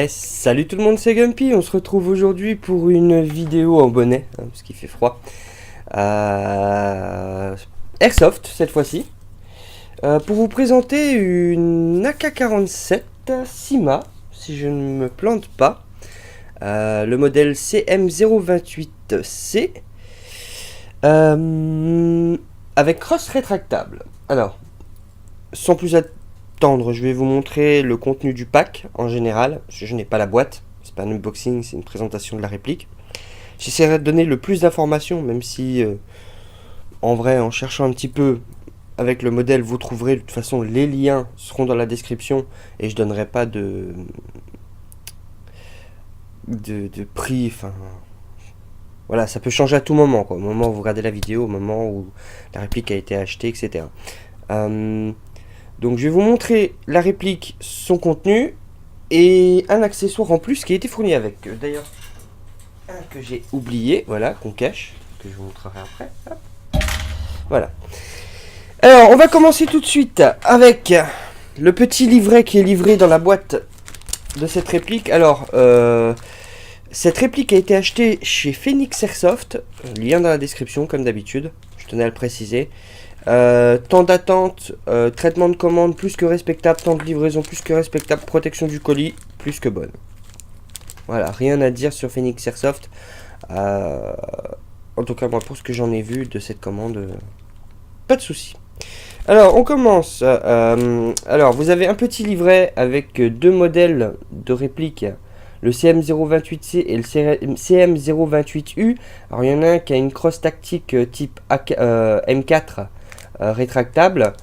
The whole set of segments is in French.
Salut tout le monde, c'est Gumpy. On se retrouve aujourd'hui pour une vidéo en bonnet, parce qu'il fait froid. Airsoft cette fois-ci. Pour vous présenter une AK-47 Sima, si je ne me plante pas. Le modèle CM028C. Avec crosse rétractable. Alors, sans plus attendre, je vais vous montrer le contenu du pack en général, parce que je n'ai pas la boîte, c'est pas un unboxing, c'est une présentation de la réplique. J'essaierai de donner le plus d'informations, même si en vrai, en cherchant un petit peu avec le modèle, vous trouverez de toute façon les liens seront dans la description et je donnerai pas de prix, enfin voilà, ça peut changer à tout moment, quoi, au moment où vous regardez la vidéo, au moment où la réplique a été achetée, etc. Donc je vais vous montrer la réplique, son contenu et un accessoire en plus qui a été fourni avec. D'ailleurs, un que j'ai oublié, voilà, qu'on cache, que je vous montrerai après. Hop. Voilà. Alors, on va commencer tout de suite avec le petit livret qui est livré dans la boîte de cette réplique. Alors, cette réplique a été achetée chez Phoenix Airsoft, lien dans la description comme d'habitude, je tenais à le préciser. Temps d'attente, traitement de commande plus que respectable, temps de livraison plus que respectable, protection du colis plus que bonne. Voilà, rien à dire sur Phoenix Airsoft. En tout cas, moi, pour ce que j'en ai vu de cette commande, pas de souci. Alors, on commence. Alors, vous avez un petit livret avec deux modèles de réplique. Le CM028C et le CM028U. Alors, il y en a un qui a une crosse tactique type M4 rétractable.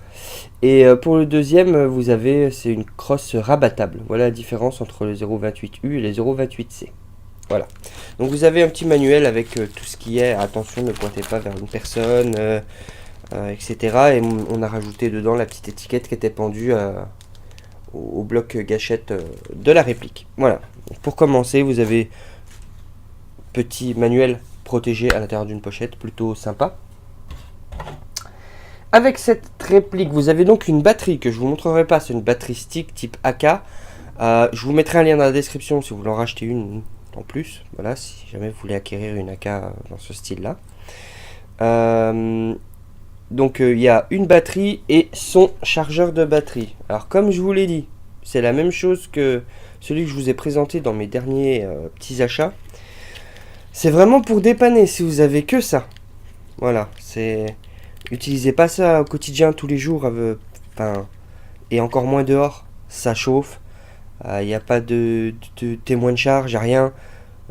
Et pour le deuxième, vous avez, c'est une crosse rabattable. Voilà la différence entre le 028U et les 028C. Voilà. Donc, vous avez un petit manuel avec tout ce qui est, attention, ne pointez pas vers une personne, etc. Et on a rajouté dedans la petite étiquette qui était pendue au bloc gâchette de la réplique. Voilà. Pour commencer, vous avez petit manuel protégé à l'intérieur d'une pochette, plutôt sympa. Avec cette réplique, vous avez donc une batterie que je vous montrerai pas, c'est une batterie stick type AK. Je vous mettrai un lien dans la description si vous voulez en racheter une en plus. Voilà, si jamais vous voulez acquérir une AK dans ce style-là. Donc il y a une batterie et son chargeur de batterie. Alors comme je vous l'ai dit, c'est la même chose que celui que je vous ai présenté dans mes derniers petits achats. C'est vraiment pour dépanner si vous avez que ça. Voilà, c'est... Utilisez pas ça au quotidien tous les jours, et encore moins dehors, ça chauffe. Il n'y a pas de témoin de charge, il n'y a rien.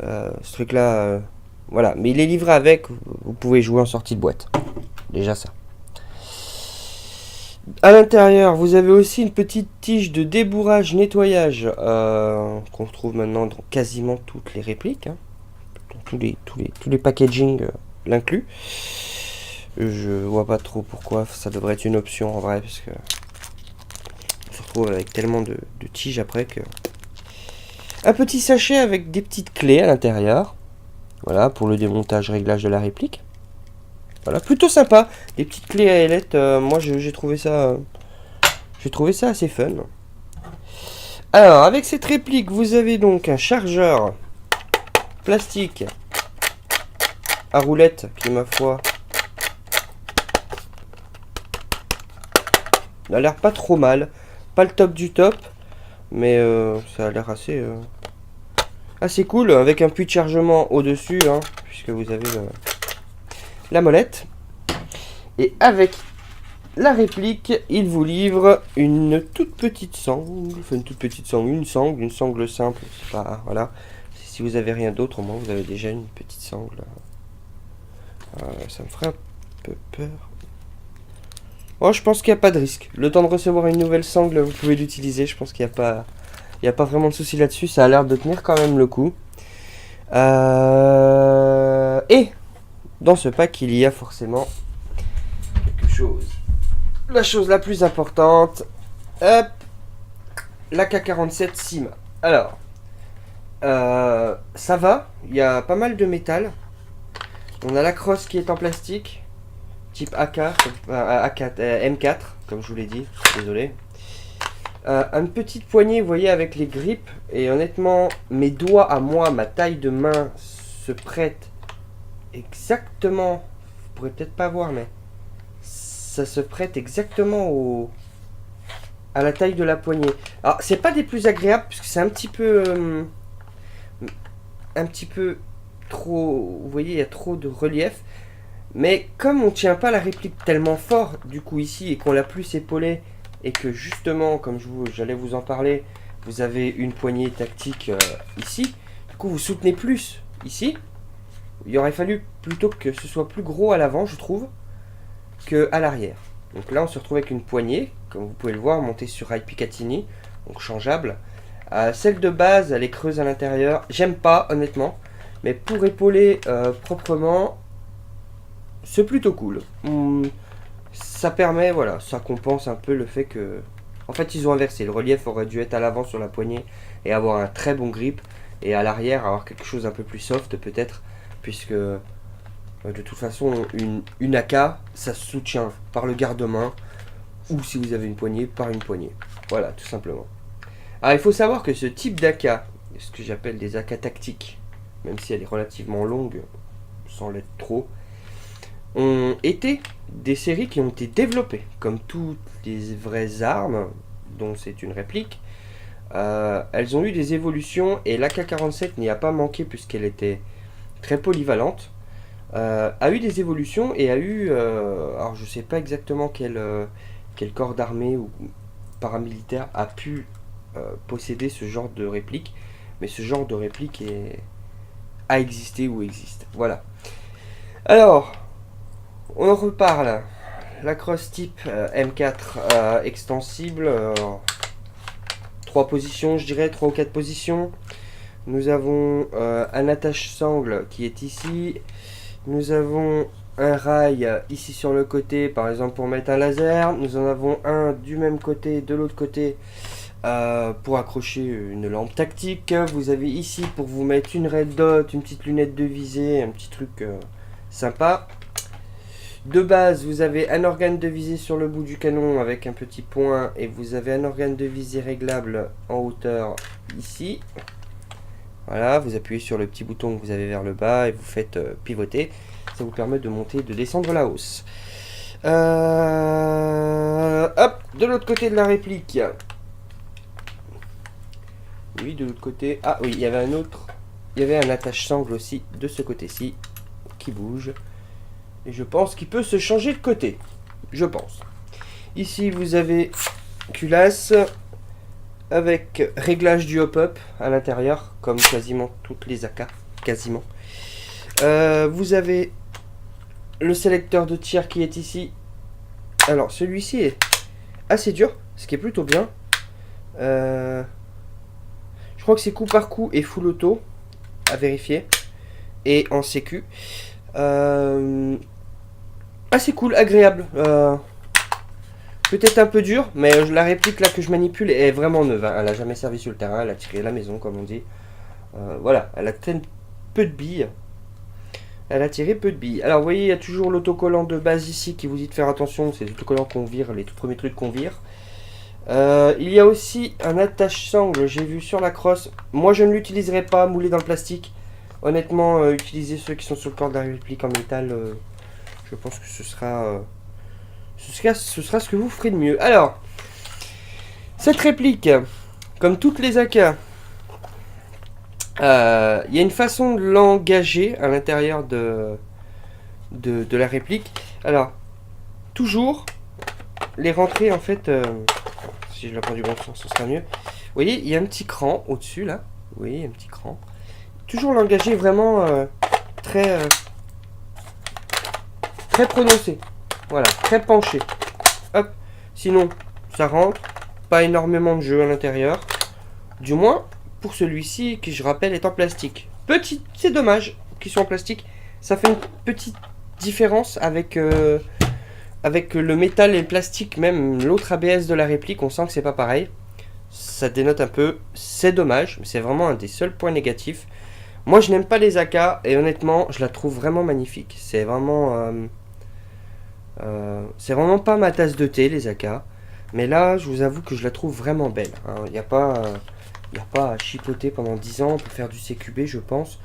Ce truc là, voilà. Mais il est livré avec, vous pouvez jouer en sortie de boîte. Déjà ça. À l'intérieur, vous avez aussi une petite tige de débourrage nettoyage qu'on trouve maintenant dans quasiment toutes les répliques. Tous les packaging l'inclus. Je vois pas trop pourquoi ça devrait être une option en vrai, parce que on se retrouve avec tellement de tiges après que... Un petit sachet avec des petites clés à l'intérieur. Voilà, pour le démontage réglage de la réplique. Voilà, plutôt sympa. Des petites clés à ailettes, moi j'ai trouvé ça assez fun. Alors, avec cette réplique, vous avez donc un chargeur plastique à roulette qui, ma foi, n'a l'air pas trop mal. Pas le top du top, mais ça a l'air assez cool, avec un puits de chargement au-dessus, puisque vous avez la molette. Et avec la réplique, il vous livre une toute petite sangle, une sangle simple, c'est pas, voilà. Si vous avez rien d'autre, au moins vous avez déjà une petite sangle. Ça me ferait un peu peur. Oh, je pense qu'il n'y a pas de risque. Le temps de recevoir une nouvelle sangle, vous pouvez l'utiliser. Je pense qu'il n'y a pas vraiment de souci là-dessus. Ça a l'air de tenir quand même le coup. Et dans ce pack, il y a forcément quelque chose. La chose la plus importante. Hop. l'AK-47 Sima. Alors, ça va. Il y a pas mal de métal. On a la crosse qui est en plastique. Type AK, M4, comme je vous l'ai dit, désolé. Une petite poignée, vous voyez, avec les grippes. Et honnêtement, mes doigts à moi, ma taille de main se prête exactement. Vous pourrez peut-être pas voir, mais ça se prête exactement à la taille de la poignée. Alors, c'est pas des plus agréables puisque c'est un petit peu trop. Vous voyez, il y a trop de relief. Mais comme on tient pas la réplique tellement fort, du coup ici, et qu'on l'a plus épaulé, et que justement, comme j'allais vous en parler, vous avez une poignée tactique ici, du coup vous soutenez plus ici. Il aurait fallu plutôt que ce soit plus gros à l'avant, je trouve, que à l'arrière. Donc là, on se retrouve avec une poignée, comme vous pouvez le voir, montée sur rail Picatinny, donc changeable. Celle de base, elle est creuse à l'intérieur. J'aime pas, honnêtement, mais pour épauler proprement, c'est plutôt cool. Ça permet, voilà, ça compense un peu le fait que... En fait, ils ont inversé. Le relief aurait dû être à l'avant sur la poignée et avoir un très bon grip. Et à l'arrière, avoir quelque chose un peu plus soft, peut-être. Puisque, de toute façon, une AK, ça se soutient par le garde-main. Ou si vous avez une poignée, par une poignée. Voilà, tout simplement. Alors, il faut savoir que ce type d'AK, ce que j'appelle des AK tactiques, même si elle est relativement longue, sans l'être trop, ont été des séries qui ont été développées, comme toutes les vraies armes, dont c'est une réplique. Elles ont eu des évolutions et l'AK-47 n'y a pas manqué puisqu'elle était très polyvalente. A eu des évolutions et a eu, alors je sais pas exactement quel corps d'armée ou paramilitaire a pu posséder ce genre de réplique, mais ce genre de réplique a existé ou existe. Voilà. Alors, on en reparle. La cross type M4 extensible. 3 positions, je dirais, 3 ou 4 positions. Nous avons un attache-sangle qui est ici. Nous avons un rail ici sur le côté, par exemple pour mettre un laser. Nous en avons un du même côté, de l'autre côté, pour accrocher une lampe tactique. Vous avez ici pour vous mettre une red dot, une petite lunette de visée, un petit truc sympa. De base, vous avez un organe de visée sur le bout du canon avec un petit point et vous avez un organe de visée réglable en hauteur ici. Voilà, vous appuyez sur le petit bouton que vous avez vers le bas et vous faites pivoter. Ça vous permet de monter et de descendre la hausse. Hop, de l'autre côté de la réplique. Oui, de l'autre côté. Ah oui, il y avait un autre. Il y avait un attache-sangle aussi de ce côté-ci qui bouge. Et je pense qu'il peut se changer de côté. Je pense. Ici, vous avez culasse avec réglage du hop-up à l'intérieur, comme quasiment toutes les AK. Quasiment. Vous avez le sélecteur de tir qui est ici. Alors, celui-ci est assez dur, ce qui est plutôt bien. Je crois que c'est coup par coup et full auto à vérifier. Et en sécu. Assez cool, agréable. Peut-être un peu dur, mais la réplique là que je manipule est vraiment neuve. Hein. Elle a jamais servi sur le terrain, elle a tiré la maison, comme on dit. Voilà, elle a peu de billes. Elle a tiré peu de billes. Alors, vous voyez, il y a toujours l'autocollant de base ici qui vous dit de faire attention. C'est l'autocollant qu'on vire, les tout premiers trucs qu'on vire. Il y a aussi un attache-sangle, j'ai vu sur la crosse. Moi, je ne l'utiliserai pas moulé dans le plastique. Honnêtement, utilisez ceux qui sont sur le corps de la réplique en métal. Je pense que ce sera ce que vous ferez de mieux. Alors, cette réplique, comme toutes les AK, il y a une façon de l'engager à l'intérieur de la réplique. Alors, toujours les rentrer en fait, si je la prends du bon sens, ce sera mieux. Vous voyez, il y a un petit cran au-dessus là. Vous voyez, un petit cran. Toujours l'engager vraiment très prononcé. Voilà, très penché. Hop. Sinon, ça rentre. Pas énormément de jeu à l'intérieur. Du moins, pour celui-ci, qui je rappelle est en plastique. Petit, c'est dommage qu'il soit en plastique. Ça fait une petite différence avec le métal et le plastique. Même l'autre ABS de la réplique, on sent que c'est pas pareil. Ça dénote un peu. C'est dommage, mais c'est vraiment un des seuls points négatifs. Moi, je n'aime pas les AK et honnêtement, je la trouve vraiment magnifique. C'est vraiment pas ma tasse de thé, les AK. Mais là, je vous avoue que je la trouve vraiment belle. Il n'y a pas, à chipoter pendant 10 ans pour faire du CQB, je pense.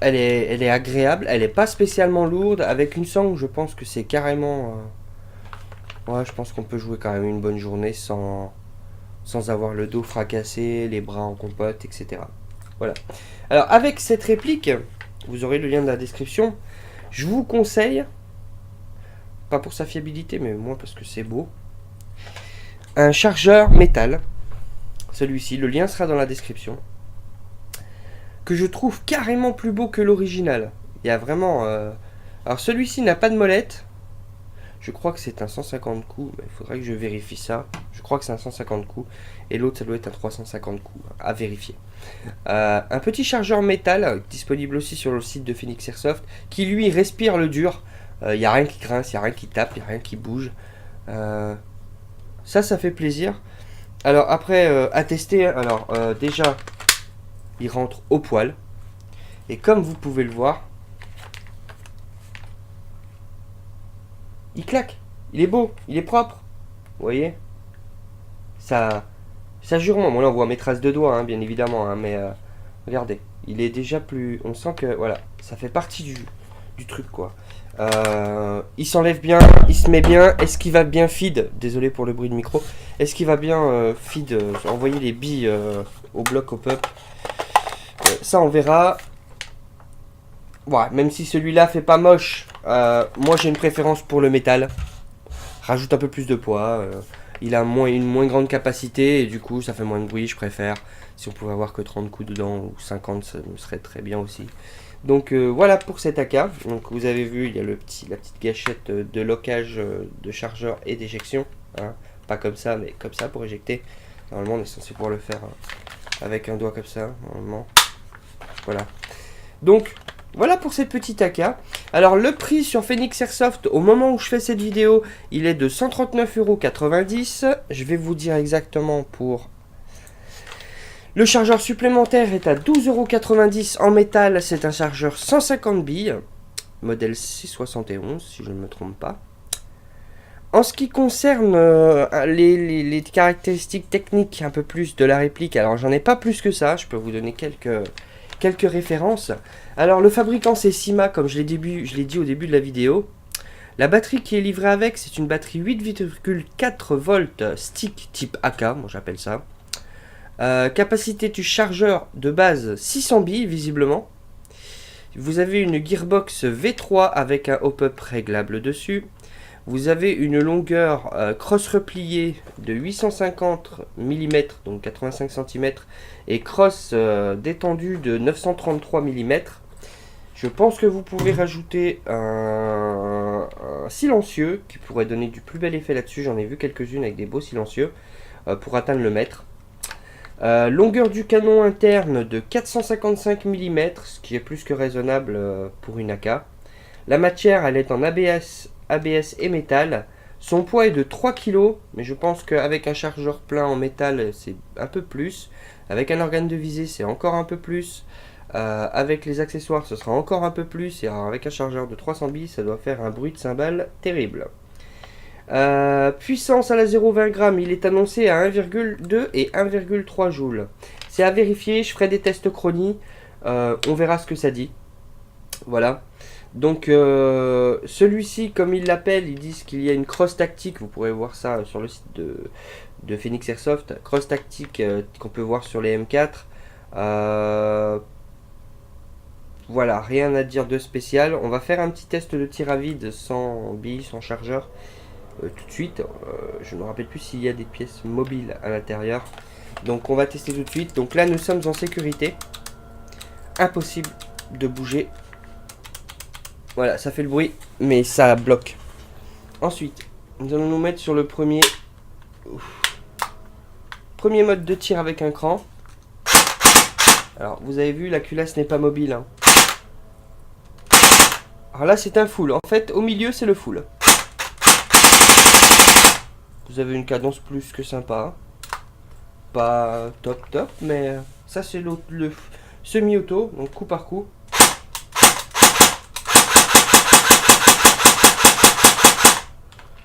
Elle est agréable, elle n'est pas spécialement lourde. Avec une sangle, je pense que c'est carrément... ouais, je pense qu'on peut jouer quand même une bonne journée sans avoir le dos fracassé, les bras en compote, etc. Voilà. Alors, avec cette réplique, vous aurez le lien dans la description. Je vous conseille, pas pour sa fiabilité, mais moi parce que c'est beau, un chargeur métal. Celui-ci, le lien sera dans la description. Que je trouve carrément plus beau que l'original. Il y a vraiment... Alors celui-ci n'a pas de molette. Je crois que c'est un 150 coups. Il faudrait que je vérifie ça. Je crois que c'est un 150 coups. Et l'autre, ça doit être un 350 coups. À vérifier. Un petit chargeur métal, disponible aussi sur le site de Phoenix Airsoft, qui lui respire le dur. Il n'y a rien qui grince, il n'y a rien qui tape, il n'y a rien qui bouge. Ça fait plaisir. Alors après, à tester, alors déjà, il rentre au poil. Et comme vous pouvez le voir, il claque. Il est beau, il est propre. Vous voyez, ça jure. Bon là on voit mes traces de doigts, hein, bien évidemment, hein, mais regardez, il est déjà plus... On sent que, voilà, ça fait partie du truc, quoi. Il s'enlève bien, il se met bien. Est-ce qu'il va bien feed? Désolé pour le bruit de micro. Est-ce qu'il va bien feed, envoyer les billes au bloc, au pup? Ça on verra. Ouais, même si celui-là fait pas moche, moi j'ai une préférence pour le métal. Rajoute un peu plus de poids. Il a une moins grande capacité et du coup ça fait moins de bruit, je préfère. Si on pouvait avoir que 30 coups dedans ou 50, ça me serait très bien aussi. Donc voilà pour cet AK. Donc vous avez vu, il y a la petite gâchette de lockage de chargeur et d'éjection. Hein. Pas comme ça, mais comme ça pour éjecter. Normalement on est censé pouvoir le faire avec un doigt comme ça, normalement. Voilà. Donc voilà pour cette petite AK. Alors le prix sur Phoenix Airsoft au moment où je fais cette vidéo, il est de 139,90 €. Je vais vous dire exactement pour... Le chargeur supplémentaire est à 12,90 € en métal. C'est un chargeur 150 billes, modèle C71 si je ne me trompe pas. En ce qui concerne les caractéristiques techniques un peu plus de la réplique, alors j'en ai pas plus que ça, je peux vous donner quelques références. Alors le fabricant c'est Sima, comme je l'ai dit au début de la vidéo. La batterie qui est livrée avec, c'est une batterie 8,4 volts stick type AK, moi j'appelle ça. Capacité du chargeur de base 600 billes visiblement. Vous avez une gearbox V3 avec un hop-up réglable dessus. Vous avez une longueur cross repliée de 850 mm, donc 85 cm, et cross détendue de 933 mm. Je pense que vous pouvez rajouter un silencieux qui pourrait donner du plus bel effet là-dessus. J'en ai vu quelques-unes avec des beaux silencieux pour atteindre le mètre. Longueur du canon interne de 455 mm, ce qui est plus que raisonnable pour une AK. La matière, elle est en ABS et métal. Son poids est de 3 kg, mais je pense qu'avec un chargeur plein en métal, c'est un peu plus. Avec un organe de visée, c'est encore un peu plus. Avec les accessoires, ce sera encore un peu plus. Et alors, avec un chargeur de 300 billes, ça doit faire un bruit de cymbale terrible. Puissance à la 0,20 g, il est annoncé à 1,2 et 1,3 joules. C'est à vérifier, je ferai des tests chronie, on verra ce que ça dit. Voilà. Donc celui-ci, comme ils l'appellent, ils disent qu'il y a une cross tactique, vous pourrez voir ça sur le site de Phoenix Airsoft, cross tactique qu'on peut voir sur les M4. Voilà, rien à dire de spécial. On va faire un petit test de tir à vide sans billes, sans chargeur. Tout de suite, je ne me rappelle plus s'il y a des pièces mobiles à l'intérieur, donc on va tester tout de suite. Donc là nous sommes en sécurité, impossible de bouger. Voilà, ça fait le bruit mais ça bloque. Ensuite nous allons nous mettre sur le premier mode de tir avec un cran. Alors vous avez vu, la culasse n'est pas mobile, hein. Alors là c'est un full, en fait au milieu c'est le full. Vous avez une cadence plus que sympa. Pas top, mais ça c'est le semi-auto, donc coup par coup.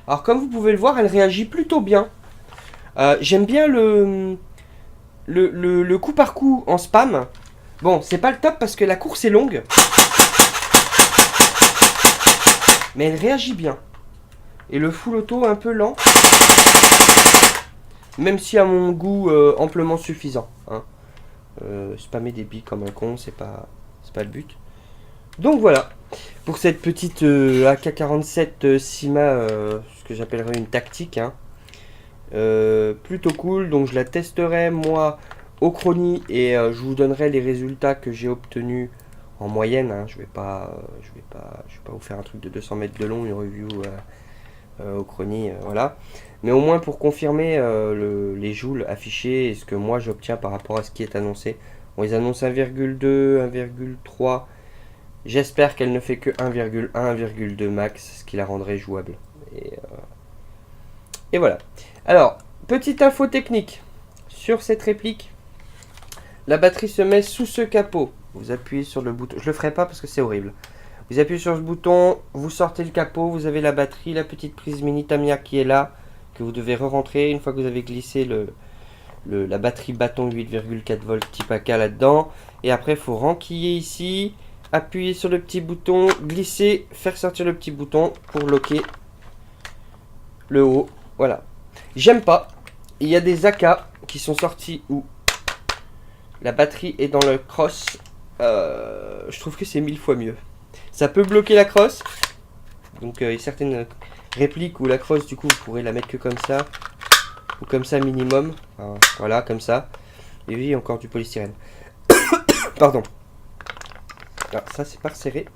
Alors comme vous pouvez le voir, elle réagit plutôt bien. J'aime bien le coup par coup en spam. Bon, c'est pas le top parce que la course est longue. Mais elle réagit bien. Et le full auto un peu lent. Même si à mon goût amplement suffisant. Hein. Spammer des billes comme un con, c'est pas le but. Donc voilà. Pour cette petite AK-47 Sima, ce que j'appellerais une tactique. Hein. Plutôt cool. Donc je la testerai moi au chronie et je vous donnerai les résultats que j'ai obtenus en moyenne. Hein. Je vais pas vous faire un truc de 200 mètres de long, une review au chronie, voilà. Mais au moins pour confirmer les joules affichés et ce que moi j'obtiens par rapport à ce qui est annoncé. Bon, ils annoncent 1,2, 1,3. J'espère qu'elle ne fait que 1,1, 1,2 max, ce qui la rendrait jouable. Et voilà. Alors, petite info technique sur cette réplique. La batterie se met sous ce capot. Vous appuyez sur le bouton. Je le ferai pas parce que c'est horrible. Vous appuyez sur ce bouton, vous sortez le capot, vous avez la batterie, la petite prise mini Tamiya qui est là, que vous devez re-rentrer. Une fois que vous avez glissé la batterie bâton 8,4 volts type AK là-dedans. Et après, il faut renquiller ici, appuyer sur le petit bouton, glisser, faire sortir le petit bouton pour locker le haut. Voilà. J'aime pas. Il y a des AK qui sont sortis où la batterie est dans le cross. Je trouve que c'est 1000 fois mieux. Ça peut bloquer la crosse. Donc il y a certaines répliques où la crosse du coup vous pourrez la mettre que comme ça. Ou comme ça minimum. Enfin, voilà, comme ça. Et oui, encore du polystyrène. Pardon. Alors ça c'est pas serré.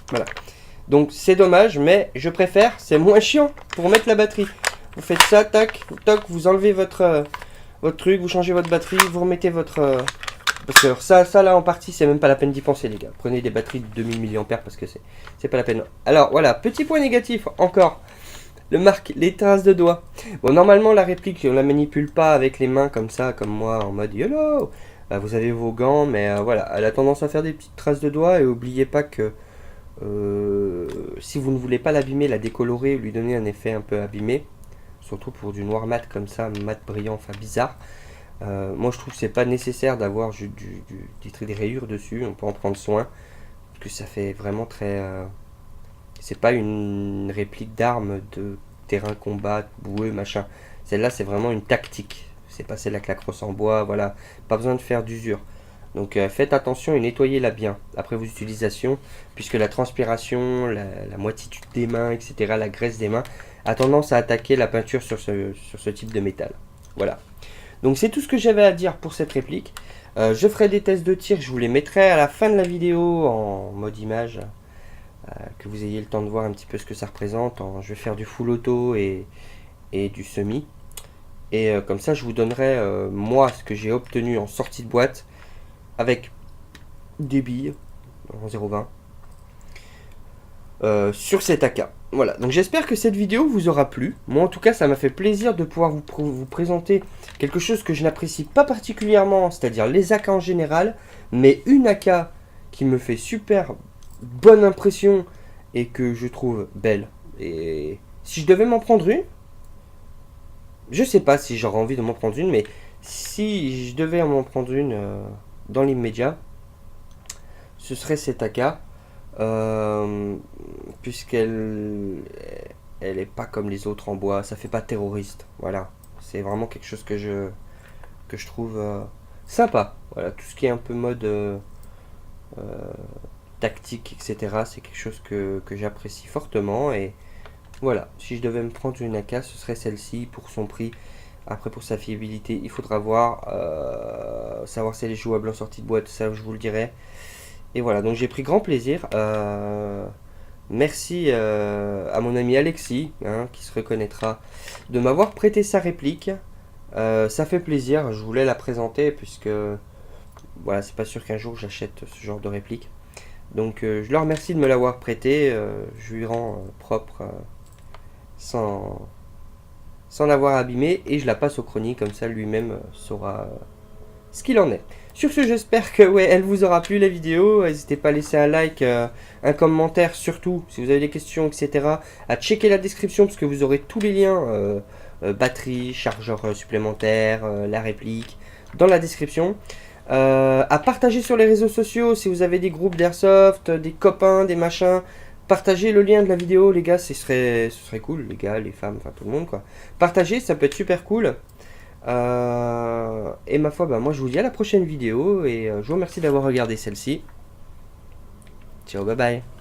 Voilà. Donc c'est dommage, mais je préfère, c'est moins chiant pour mettre la batterie. Vous faites ça, tac, toc, vous enlevez votre truc, vous changez votre batterie, vous remettez votre... parce que ça là en partie, c'est même pas la peine d'y penser les gars. Prenez des batteries de 2000 mAh parce que c'est pas la peine. Alors voilà, petit point négatif encore. Les traces de doigts. Bon, normalement la réplique, on la manipule pas avec les mains comme ça, comme moi, en mode YOLO. Vous avez vos gants, mais voilà, elle a tendance à faire des petites traces de doigts et n'oubliez pas que si vous ne voulez pas l'abîmer, la décolorer, lui donner un effet un peu abîmé, surtout pour du noir mat comme ça, mat brillant, enfin bizarre. Moi je trouve que c'est pas nécessaire d'avoir des rayures dessus, on peut en prendre soin, parce que ça fait vraiment très... c'est pas une réplique d'arme de terrain combat, boueux, machin. Celle-là c'est vraiment une tactique, c'est pas celle avec la crosse en bois, voilà, pas besoin de faire d'usure. Donc faites attention et nettoyez-la bien après vos utilisations, puisque la transpiration, la moititude des mains, etc., la graisse des mains, a tendance à attaquer la peinture sur ce type de métal. Voilà. Donc c'est tout ce que j'avais à dire pour cette réplique. Je ferai des tests de tir, je vous les mettrai à la fin de la vidéo en mode image, que vous ayez le temps de voir un petit peu ce que ça représente. Je vais faire du full auto et du semi. Et comme ça je vous donnerai moi ce que j'ai obtenu en sortie de boîte, avec des billes en 0,20 sur cet AK. Voilà, donc j'espère que cette vidéo vous aura plu. Moi en tout cas ça m'a fait plaisir de pouvoir vous présenter quelque chose que je n'apprécie pas particulièrement, c'est-à-dire les AK en général, mais une AK qui me fait super bonne impression et que je trouve belle. Et si je devais m'en prendre une, je sais pas si j'aurais envie de m'en prendre une, mais si je devais m'en prendre une dans l'immédiat, ce serait cette AK, puisqu'elle est pas comme les autres en bois, ça fait pas terroriste, voilà, c'est vraiment quelque chose que je trouve sympa, voilà, tout ce qui est un peu mode tactique, etc., c'est quelque chose que j'apprécie fortement, et voilà, si je devais me prendre une AK, ce serait celle-ci pour son prix. Après pour sa fiabilité, il faudra voir, savoir si elle est jouable en sortie de boîte, ça je vous le dirai. Et voilà, donc j'ai pris grand plaisir. Merci à mon ami Alexis, hein, qui se reconnaîtra, de m'avoir prêté sa réplique. Ça fait plaisir, je voulais la présenter puisque voilà, c'est pas sûr qu'un jour j'achète ce genre de réplique. Donc je le remercie de me l'avoir prêté, je lui rends propre sans l'avoir abîmé, et je la passe au chronique, comme ça lui-même saura ce qu'il en est. Sur ce, j'espère que ouais, elle vous aura plu la vidéo. N'hésitez pas à laisser un like, un commentaire, surtout si vous avez des questions, etc. À checker la description parce que vous aurez tous les liens, batterie, chargeur supplémentaire, la réplique, dans la description. À partager sur les réseaux sociaux si vous avez des groupes d'airsoft, des copains, des machins. Partagez le lien de la vidéo, les gars, ce serait cool, les gars, les femmes, enfin tout le monde quoi. Partagez, ça peut être super cool. Et ma foi, bah, moi je vous dis à la prochaine vidéo et je vous remercie d'avoir regardé celle-ci. Ciao, bye bye.